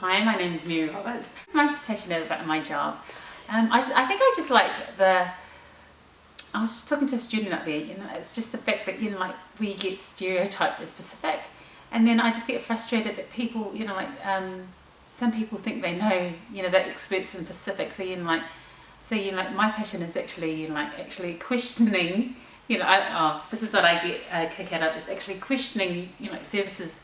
Hi, my name is Mary Roberts. I'm most passionate about my job. I think I just like I was just talking to a student up there, it's just the fact that, we get stereotyped as Pacific. And then I just get frustrated that people, some people think they know, they're experts in Pacific. So, my passion is actually, actually questioning, this is what I get a kick out of, is actually questioning, services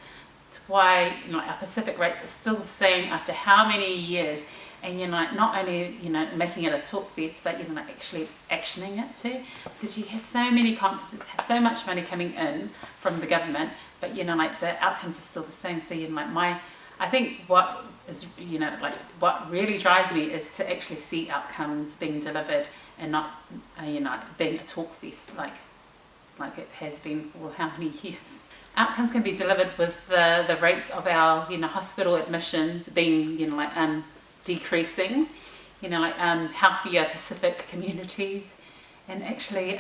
to why, our Pacific rates are still the same after how many years. And not only making it a talk fest, but actually actioning it too, because you have so many conferences, have so much money coming in from the government, but the outcomes are still the same. So I think what is what really drives me is to actually see outcomes being delivered and not being a talk fest like it has been for how many years. Outcomes can be delivered with the rates of our hospital admissions being decreasing, healthier Pacific communities, and actually,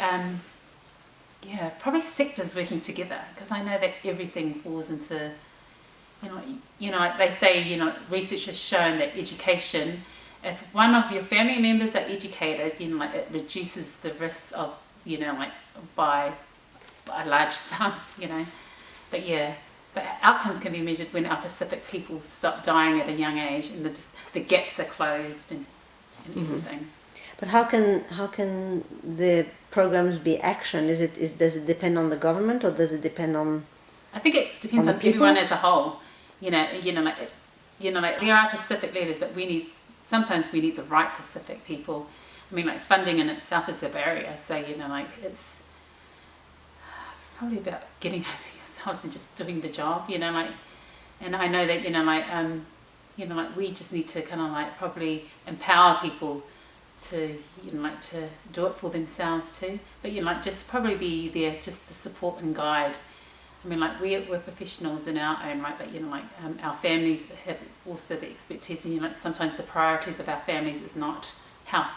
probably sectors working together, because I know that everything falls into, they say, research has shown that education, if one of your family members are educated, it reduces the risk of, by a large sum, But outcomes can be measured when our Pacific people stop dying at a young age and the gaps are closed and everything. But how can the programs be action? Does it depend on the government, or does it depend on? I think it depends on everyone as a whole. There are Pacific leaders, but sometimes we need the right Pacific people. I mean, funding in itself is a barrier. So it's probably about getting over yourselves and just doing the job. And I know that we just need to probably empower people to to do it for themselves too. But just probably be there just to support and guide. I mean, we're professionals in our own right, but our families have also the expertise, and sometimes the priorities of our families is not health.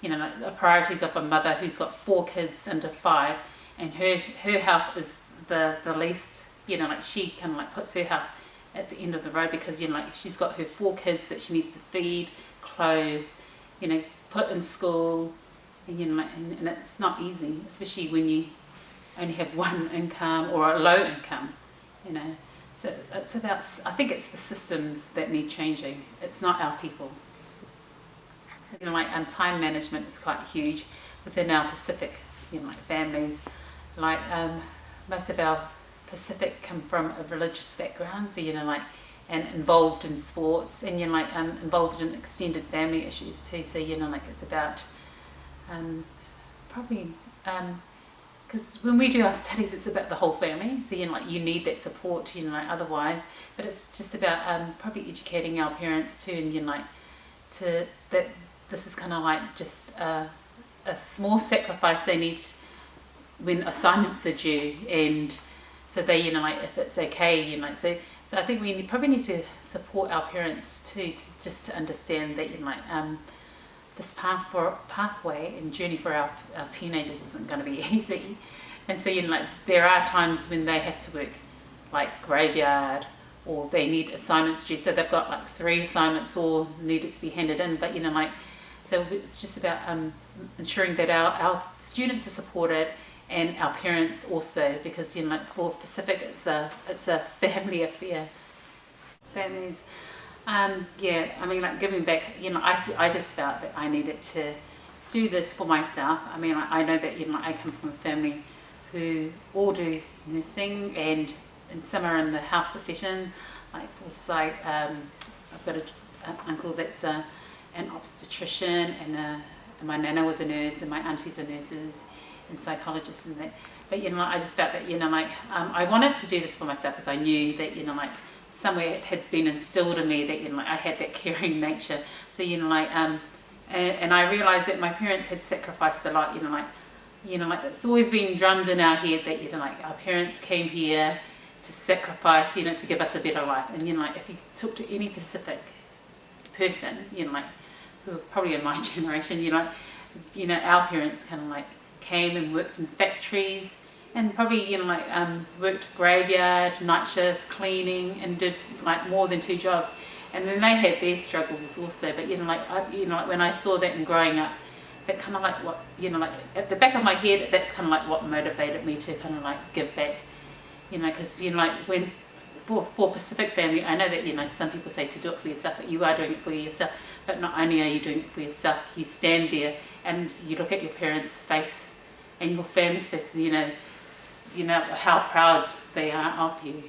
The priorities of a mother who's got 4 kids under 5, and her health is the least. She puts her health at the end of the road, because she's got her 4 kids that she needs to feed, clothe, put in school, and and it's not easy, especially when you only have one income or a low income. So it's about, I think it's the systems that need changing. It's not our people. Time management is quite huge within our Pacific families. Most of our Pacific come from a religious background, so and involved in sports, and involved in extended family issues too. So it's about probably because when we do our studies, it's about the whole family. So you need that support, otherwise. But it's just about probably educating our parents too, and to that this is just a small sacrifice they need when assignments are due, and so they if it's okay, so I think we probably need to support our parents too, to understand that this pathway and journey for our teenagers isn't going to be easy. And so there are times when they have to work graveyard, or they need assignments due, so they've got 3 assignments all needed to be handed in, but so it's just about ensuring that our students are supported, and our parents also, because for Pacific it's a family affair. Families, giving back. I just felt that I needed to do this for myself. I mean, I know that I come from a family who all do nursing, and some are in the health profession. I've got an uncle that's an obstetrician, and my nana was a nurse, and my aunties are nurses and psychologists and that. But I just felt that I wanted to do this for myself, because I knew that somewhere it had been instilled in me that I had that caring nature. So and I realised that my parents had sacrificed a lot. It's always been drummed in our head that our parents came here to sacrifice, to give us a better life. And if you talk to any Pacific person, who are probably in my generation, our parents came and worked in factories, and probably worked graveyard, night shifts, cleaning, and did like more than 2 jobs. And then they had their struggles also. But like when I saw that and growing up, that kind of like what like at the back of my head, that's kind of like what motivated me to kind of like give back. Because like when for Pacific family, I know that some people say to do it for yourself, but you are doing it for yourself. But not only are you doing it for yourself, you stand there and you look at your parents' face and your family's face. You know how proud they are of you.